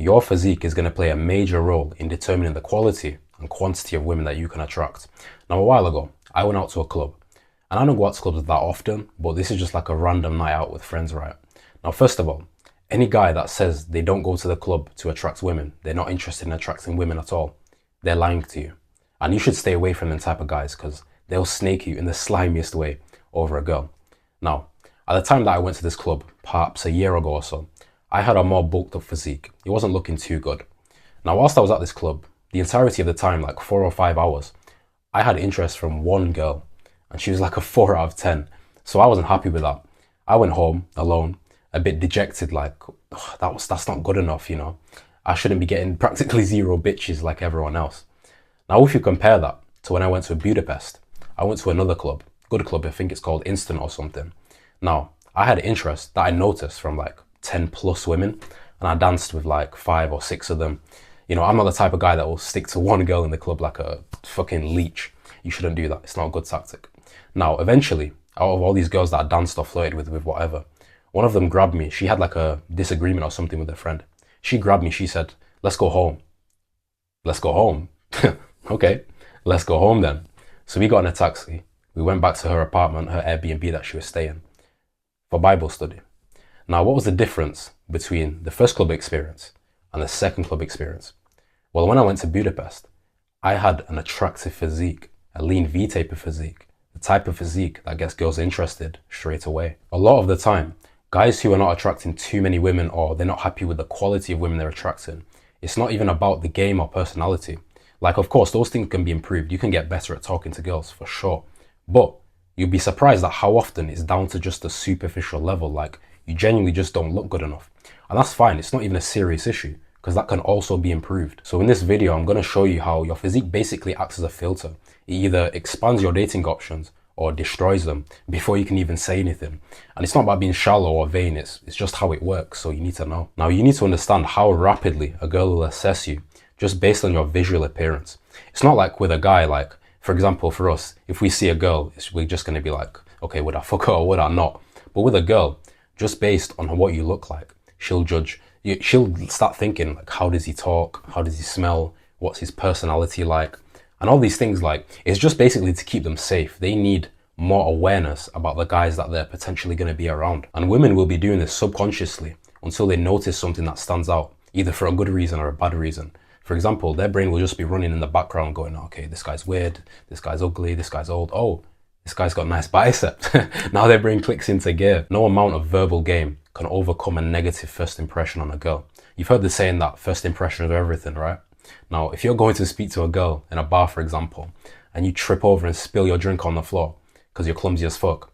your physique is going to play a major role in determining the quality and quantity of women that you can attract. Now, a while ago, I went out to a club, and I don't go out to clubs that often, but this is just like a random night out with friends, right? Now, first of all, any guy that says they don't go to the club to attract women, they're not interested in attracting women at all, they're lying to you. And you should stay away from them type of guys because they'll snake you in the slimiest way over a girl. Now, at the time that I went to this club, perhaps a year ago or so, I had a more bulked up physique. It wasn't looking too good. Now, whilst I was at this club, the entirety of the time, like 4 or 5 hours, I had interest from one girl and she was like a 4 out of 10. So I wasn't happy with that. I went home alone, a bit dejected, like, that's not good enough, you know. I shouldn't be getting practically zero bitches like everyone else. Now, if you compare that to when I went to Budapest, I went to another club, good club, I think it's called Instant or something. Now, I had interest that I noticed from like 10 plus women, and I danced with like 5 or 6 of them. You know, I'm not the type of guy that will stick to one girl in the club like a fucking leech. You shouldn't do that. It's not a good tactic. Now, eventually, out of all these girls that I danced or flirted with whatever, one of them grabbed me. She had like a disagreement or something with her friend. She grabbed me. She said, "Let's go home." Let's go home. Okay, let's go home then. So we got in a taxi. We went back to her apartment, her Airbnb that she was staying, for Bible study. Now, what was the difference between the first club experience and the second club experience? Well, when I went to Budapest, I had an attractive physique, a lean V-taper physique, the type of physique that gets girls interested straight away. A lot of the time, guys who are not attracting too many women or they're not happy with the quality of women they're attracting, it's not even about the game or personality. Like, of course, those things can be improved. You can get better at talking to girls, for sure. But you'd be surprised at how often it's down to just a superficial level. Like, you genuinely just don't look good enough. And that's fine. It's not even a serious issue because that can also be improved. So in this video, I'm going to show you how your physique basically acts as a filter. It either expands your dating options or destroys them before you can even say anything. And it's not about being shallow or vain. It's just how it works. So you need to know. Now, you need to understand how rapidly a girl will assess you just based on your visual appearance. It's not like with a guy, like, for example, for us, if we see a girl, we're just going to be like, okay, would I fuck her or would I not? But with a girl, just based on what you look like, she'll judge. She'll start thinking, like, how does he talk? How does he smell? What's his personality like? And all these things, like, it's just basically to keep them safe. They need more awareness about the guys that they're potentially going to be around. And women will be doing this subconsciously until they notice something that stands out, either for a good reason or a bad reason. For example, their brain will just be running in the background going, okay, this guy's weird, this guy's ugly, this guy's old. Oh, this guy's got nice biceps. Now their brain clicks into gear. No amount of verbal game can overcome a negative first impression on a girl. You've heard the saying that first impression is everything, right? Now, if you're going to speak to a girl in a bar, for example, and you trip over and spill your drink on the floor because you're clumsy as fuck,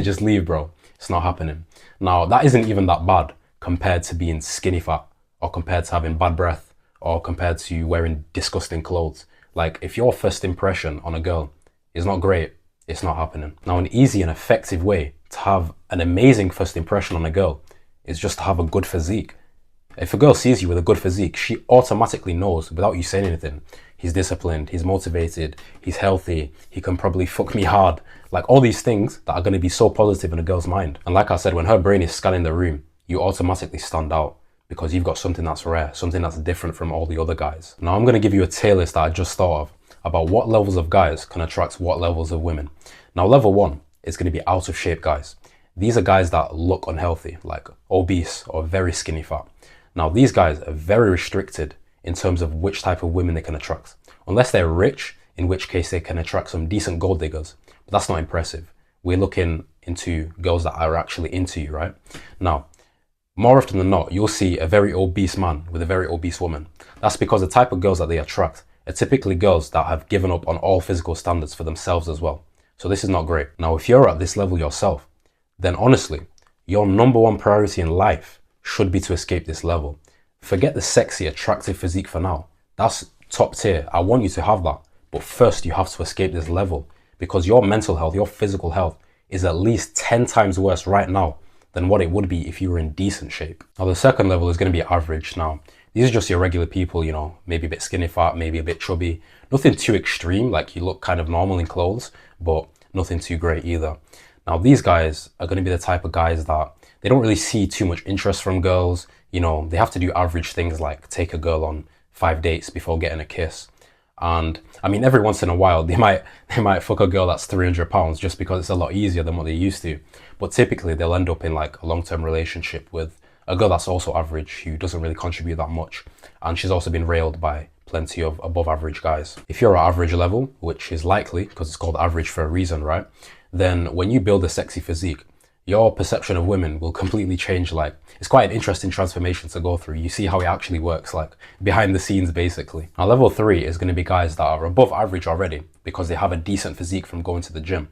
just leave, bro. It's not happening. Now, that isn't even that bad compared to being skinny fat or compared to having bad breath or compared to wearing disgusting clothes. Like, if your first impression on a girl is not great, it's not happening. Now, an easy and effective way to have an amazing first impression on a girl is just to have a good physique. If a girl sees you with a good physique, she automatically knows without you saying anything, he's disciplined, he's motivated, he's healthy, he can probably fuck me hard. Like, all these things that are going to be so positive in a girl's mind. And like I said, when her brain is scanning the room, you automatically stand out because you've got something that's rare, something that's different from all the other guys. Now, I'm going to give you a tier list that I just thought of about what levels of guys can attract what levels of women. Now, level 1 is going to be out of shape guys. These are guys that look unhealthy, like obese or very skinny fat. Now, these guys are very restricted in terms of which type of women they can attract. Unless they're rich, in which case they can attract some decent gold diggers. But that's not impressive. We're looking into girls that are actually into you, right? Now, more often than not, you'll see a very obese man with a very obese woman. That's because the type of girls that they attract are typically girls that have given up on all physical standards for themselves as well. So this is not great. Now, if you're at this level yourself, then honestly, your number one priority in life should be to escape this level. Forget the sexy, attractive physique for now. That's top tier. I want you to have that. But first, you have to escape this level because your mental health, your physical health is at least 10 times worse right now than what it would be if you were in decent shape. Now, the second level is going to be average. Now, these are just your regular people, you know, maybe a bit skinny fat, maybe a bit chubby. Nothing too extreme, like you look kind of normal in clothes, but nothing too great either. Now, these guys are going to be the type of guys that they don't really see too much interest from girls. You know, they have to do average things like take a girl on 5 dates before getting a kiss. And I mean, every once in a while, they might fuck a girl that's 300 pounds just because it's a lot easier than what they used to. But typically, they'll end up in like a long-term relationship with a girl that's also average, who doesn't really contribute that much. And she's also been railed by plenty of above average guys. If you're at average level, which is likely because it's called average for a reason, right? Then when you build a sexy physique, your perception of women will completely change. Like, it's quite an interesting transformation to go through. You see how it actually works, like behind the scenes, basically. Now, level 3 is going to be guys that are above average already because they have a decent physique from going to the gym.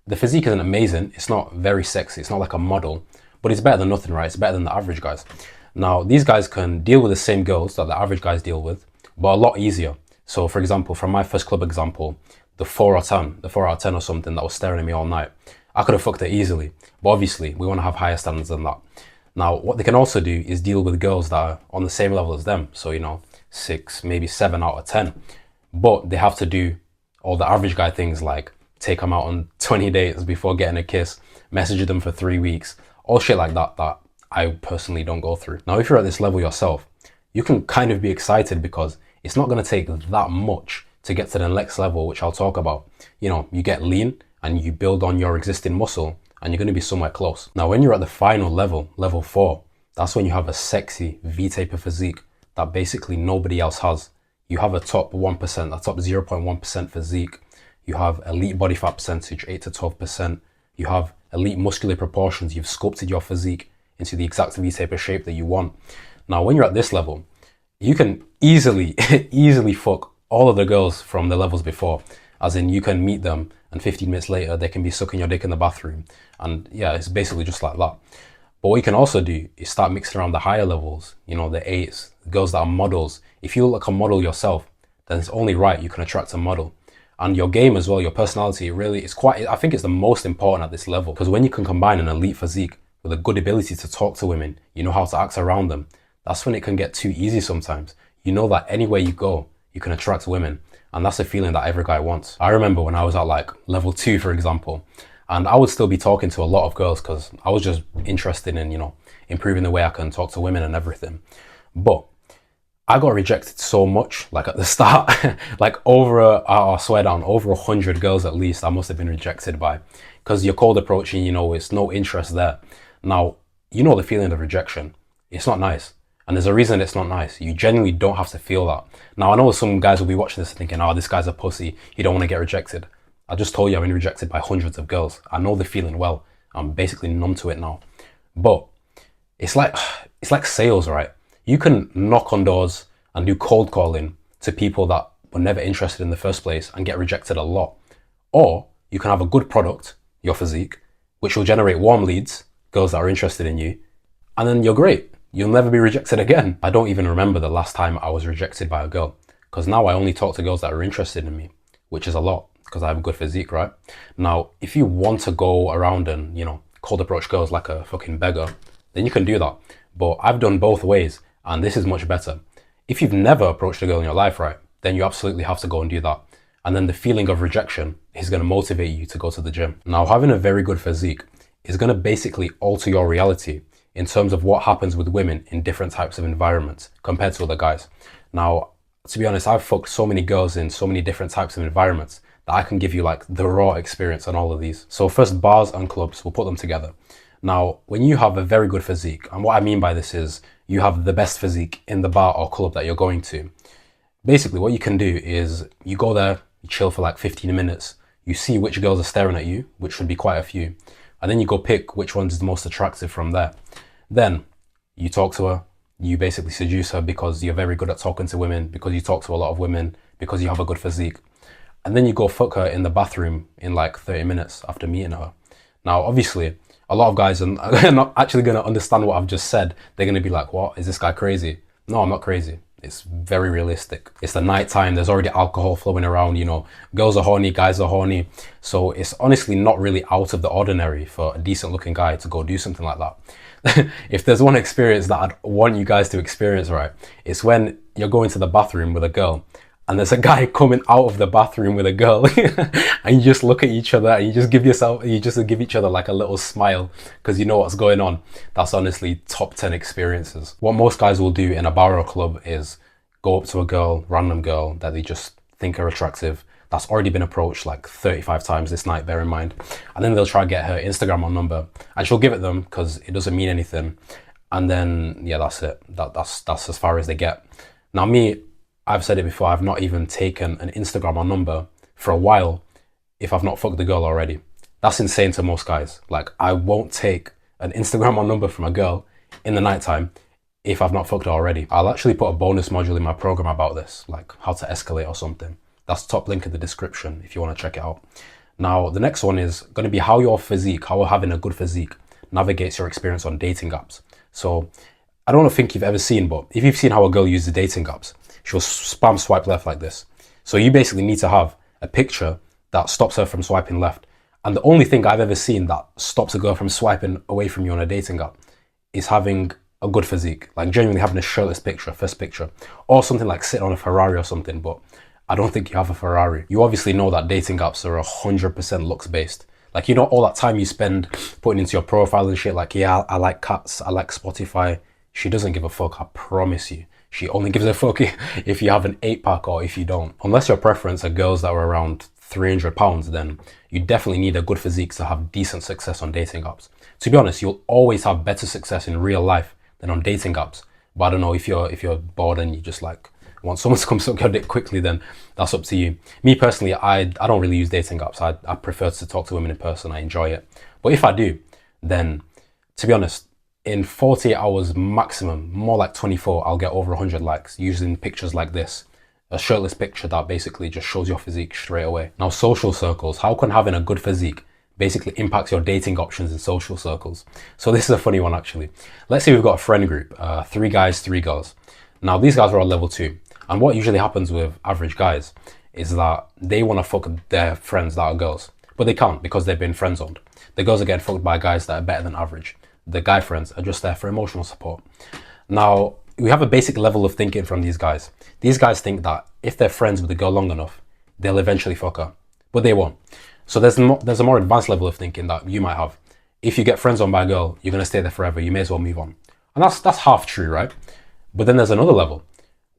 The physique isn't amazing. It's not very sexy. It's not like a model, but it's better than nothing, right? It's better than the average guys. Now, these guys can deal with the same girls that the average guys deal with, but a lot easier. So, for example, from my first club example, the 4 out of 10 or something that was staring at me all night, I could have fucked it easily. But obviously, we want to have higher standards than that. Now, what they can also do is deal with girls that are on the same level as them. So, 6, maybe 7 out of 10. But they have to do all the average guy things like take them out on 20 dates before getting a kiss, message them for 3 weeks, all shit like that I personally don't go through. Now, if you're at this level yourself, you can kind of be excited because it's not going to take that much to get to the next level, which I'll talk about. You get lean and you build on your existing muscle and you're going to be somewhere close. Now, when you're at the final level, level 4, that's when you have a sexy V-taper physique that basically nobody else has. You have a top 1%, a top 0.1% physique. You have elite body fat percentage, 8 to 12%. You have elite muscular proportions. You've sculpted your physique into the exact V-taper shape that you want. Now, when you're at this level, you can easily fuck all of the girls from the levels before. As in, you can meet them and 15 minutes later, they can be sucking your dick in the bathroom. And yeah, it's basically just like that. But what you can also do is start mixing around the higher levels, the 8s, the girls that are models. If you look like a model yourself, then it's only right you can attract a model. And your game as well, your personality, really is I think it's the most important at this level. Because when you can combine an elite physique with a good ability to talk to women, you know how to act around them, that's when it can get too easy sometimes. You know that anywhere you go, you can attract women. And that's a feeling that every guy wants. I remember when I was at like level 2, for example, and I would still be talking to a lot of girls because I was just interested in, improving the way I can talk to women and everything. But I got rejected so much, like at the start, like I swear down, over 100 girls at least I must have been rejected by, because you're cold approaching, it's no interest there. Now, the feeling of rejection, it's not nice. And there's a reason it's not nice. You genuinely don't have to feel that. Now, I know some guys will be watching this thinking, this guy's a pussy. You don't want to get rejected. I just told you I've been rejected by hundreds of girls. I know the feeling well. I'm basically numb to it now. But it's like sales, right? You can knock on doors and do cold calling to people that were never interested in the first place and get rejected a lot. Or you can have a good product, your physique, which will generate warm leads, girls that are interested in you, and then you're great. You'll never be rejected again. I don't even remember the last time I was rejected by a girl, because now I only talk to girls that are interested in me, which is a lot because I have a good physique, right? Now, if you want to go around and, cold approach girls like a fucking beggar, then you can do that. But I've done both ways, and this is much better. If you've never approached a girl in your life, right, then you absolutely have to go and do that. And then the feeling of rejection is going to motivate you to go to the gym. Now, having a very good physique is going to basically alter your reality in terms of what happens with women in different types of environments compared to other guys. Now, to be honest, I've fucked so many girls in so many different types of environments that I can give you like the raw experience on all of these. So first, bars and clubs, we'll put them together. Now, when you have a very good physique, and what I mean by this is you have the best physique in the bar or club that you're going to, basically what you can do is you go there, you chill for like 15 minutes, you see which girls are staring at you, which would be quite a few, and then you go pick which one's the most attractive from there. Then you talk to her, you basically seduce her because you're very good at talking to women, because you talk to a lot of women, because you have a good physique. And then you go fuck her in the bathroom in like 30 minutes after meeting her. Now, obviously, a lot of guys are not actually going to understand what I've just said. They're going to be like, what? Is this guy crazy? No, I'm not crazy. It's very realistic. It's the night time. There's already alcohol flowing around, girls are horny, guys are horny. So it's honestly not really out of the ordinary for a decent looking guy to go do something like that. If there's one experience that I'd want you guys to experience, right, it's when you're going to the bathroom with a girl and there's a guy coming out of the bathroom with a girl and you just look at each other and you just give each other like a little smile because you know what's going on. That's honestly top 10 experiences. What most guys will do in a bar or club is go up to a girl, random girl that they just think are attractive, that's already been approached like 35 times this night, bear in mind, and then they'll try to get her Instagram or number and she'll give it them because it doesn't mean anything, and then yeah, that's it. That's as far as they get. Now me, I've said it before, I've not even taken an Instagram or number for a while if I've not fucked the girl already. That's insane to most guys. Like, I won't take an Instagram or number from a girl in the nighttime if I've not fucked her already. I'll actually put a bonus module in my program about this, like how to escalate or something. That's top link in the description if you want to check it out. Now, the next one is going to be how having a good physique navigates your experience on dating apps. So, I don't think you've ever seen, but if you've seen how a girl uses dating apps, she'll spam swipe left like this. So you basically need to have a picture that stops her from swiping left. And the only thing I've ever seen that stops a girl from swiping away from you on a dating app is having a good physique, like genuinely having a shirtless picture, first picture, or something like sitting on a Ferrari or something. But I don't think you have a Ferrari. You obviously know that dating apps are 100% looks based. Like, you know, all that time you spend putting into your profile and shit, like, yeah, I like cats, I like Spotify. She doesn't give a fuck, I promise you. She only gives a fuck if you have an 8-pack or if you don't. Unless your preference are girls that are around 300 pounds, then you definitely need a good physique to have decent success on dating apps. To be honest, you'll always have better success in real life than on dating apps. But I don't know, if you're bored and you just like want someone to come suck your dick quickly, then that's up to you. Me personally, I don't really use dating apps. I prefer to talk to women in person. I enjoy it. But if I do, then to be honest, in 48 hours maximum, more like 24, I'll get over 100 likes using pictures like this. A shirtless picture that basically just shows your physique straight away. Now, social circles. How can having a good physique basically impacts your dating options in social circles? So this is a funny one actually. Let's say we've got a friend group, 3 guys, 3 girls. Now these guys are on level 2. And what usually happens with average guys is that they want to fuck their friends that are girls, but they can't because they've been friend zoned. The girls are getting fucked by guys that are better than average. The guy friends are just there for emotional support. Now, we have a basic level of thinking from these guys. These guys think that if they're friends with the girl long enough, they'll eventually fuck her, but they won't. So there's a more advanced level of thinking that you might have. If you get friend zoned by a girl, you're going to stay there forever. You may as well move on. And that's half true, right? But then there's another level,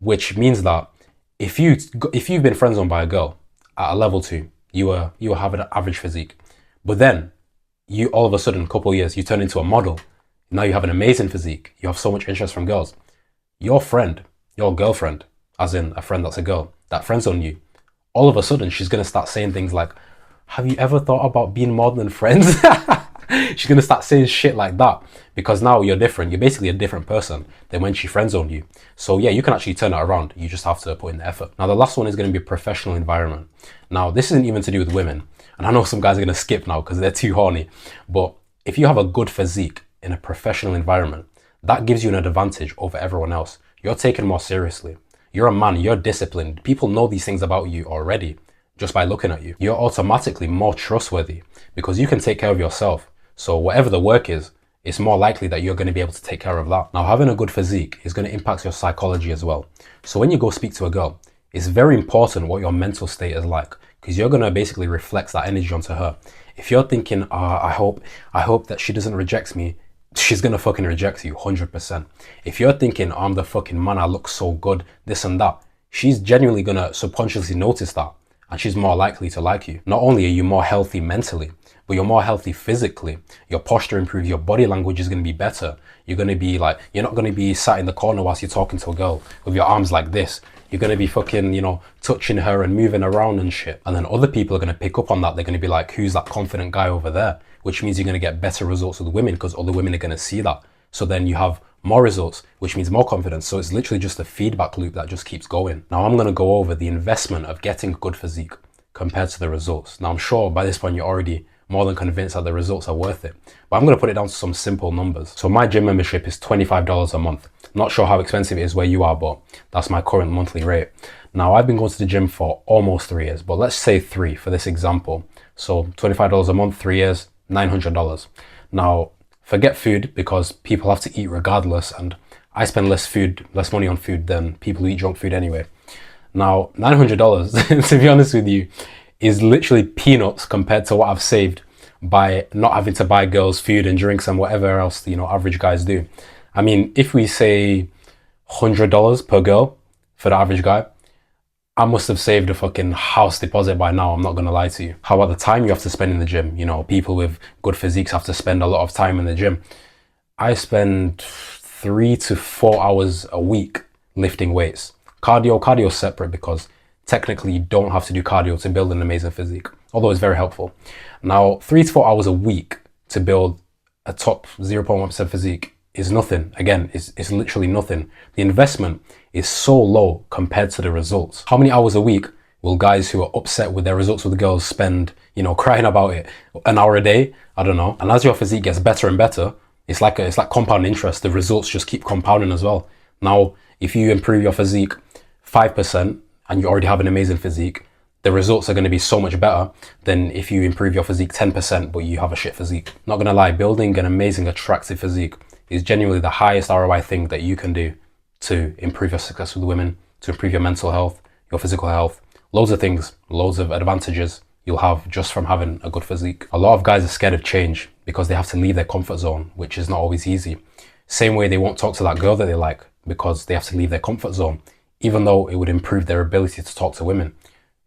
which means that if you've been friend zoned by a girl at a level 2, you have an average physique, but then you all of a sudden, couple of years, you turn into a model. Now you have an amazing physique. You have so much interest from girls. Your friend, your girlfriend, as in a friend that's a girl, that friends on you, all of a sudden she's going to start saying things like, have you ever thought about being more than friends? She's going to start saying shit like that because now you're different. You're basically a different person than when she friend zoned you. So yeah, you can actually turn it around. You just have to put in the effort. Now the last one is going to be professional environment. Now this isn't even to do with women. And I know some guys are going to skip now because they're too horny. But if you have a good physique in a professional environment, that gives you an advantage over everyone else. You're taken more seriously. You're a man, you're disciplined. People know these things about you already just by looking at you. You're automatically more trustworthy because you can take care of yourself. So whatever the work is, it's more likely that you're going to be able to take care of that. Now, having a good physique is going to impact your psychology as well. So when you go speak to a girl, it's very important what your mental state is like because you're going to basically reflect that energy onto her. If you're thinking, I hope that she doesn't reject me, she's going to fucking reject you 100%. If you're thinking, I'm the fucking man, I look so good, this and that, she's genuinely going to subconsciously notice that and she's more likely to like you. Not only are you more healthy mentally, but you're more healthy physically. Your posture improves, your body language is going to be better. You're going to be like, you're not going to be sat in the corner whilst you're talking to a girl with your arms like this. You're going to be fucking, touching her and moving around and shit. And then other people are going to pick up on that. They're going to be like, who's that confident guy over there? Which means you're going to get better results with women because other women are going to see that. So then you have more results, which means more confidence. So it's literally just a feedback loop that just keeps going. Now I'm going to go over the investment of getting good physique compared to the results. Now I'm sure by this point you're already more than convinced that the results are worth it. But I'm going to put it down to some simple numbers. So my gym membership is $25 a month. Not sure how expensive it is where you are, but that's my current monthly rate. Now I've been going to the gym for almost 3 years, but let's say 3 for this example. So $25 a month, 3 years, $900. Now forget food because people have to eat regardless, and I spend less money on food than people who eat junk food anyway. Now, $900, to be honest with you, is literally peanuts compared to what I've saved by not having to buy girls food and drinks and whatever else, average guys do. I mean, if we say $100 per girl for the average guy, I must have saved a fucking house deposit by now, I'm not gonna lie to you. How about the time you have to spend in the gym? People with good physiques have to spend a lot of time in the gym. I spend 3 to 4 hours a week lifting weights. Cardio separate because technically you don't have to do cardio to build an amazing physique, although it's very helpful. Now, 3 to 4 hours a week to build a top 0.1% physique is nothing. Again, it's literally nothing. The investment is so low compared to the results. How many hours a week will guys who are upset with their results with the girls spend, crying about it? An hour a day? I don't know. And as your physique gets better and better, it's like compound interest. The results just keep compounding as well. Now, if you improve your physique 5% and you already have an amazing physique, the results are going to be so much better than if you improve your physique 10% but you have a shit physique. Not going to lie, building an amazing, attractive physique is genuinely the highest ROI thing that you can do to improve your success with women, to improve your mental health, your physical health. Loads of things, loads of advantages you'll have just from having a good physique. A lot of guys are scared of change because they have to leave their comfort zone, which is not always easy. Same way they won't talk to that girl that they like because they have to leave their comfort zone, even though it would improve their ability to talk to women.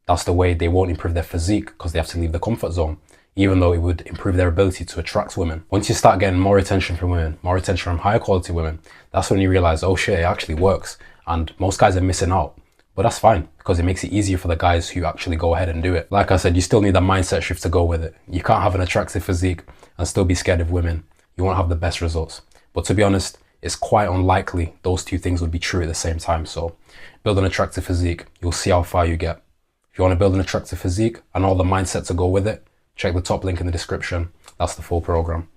That's the way they won't improve their physique because they have to leave the comfort zone, even though it would improve their ability to attract women. Once you start getting more attention from women, more attention from higher quality women, that's when you realize, oh shit, it actually works. And most guys are missing out. But that's fine because it makes it easier for the guys who actually go ahead and do it. Like I said, you still need a mindset shift to go with it. You can't have an attractive physique and still be scared of women. You won't have the best results. But to be honest, it's quite unlikely those two things would be true at the same time. So build an attractive physique, you'll see how far you get. If you want to build an attractive physique and all the mindset to go with it, check the top link in the description. That's the full program.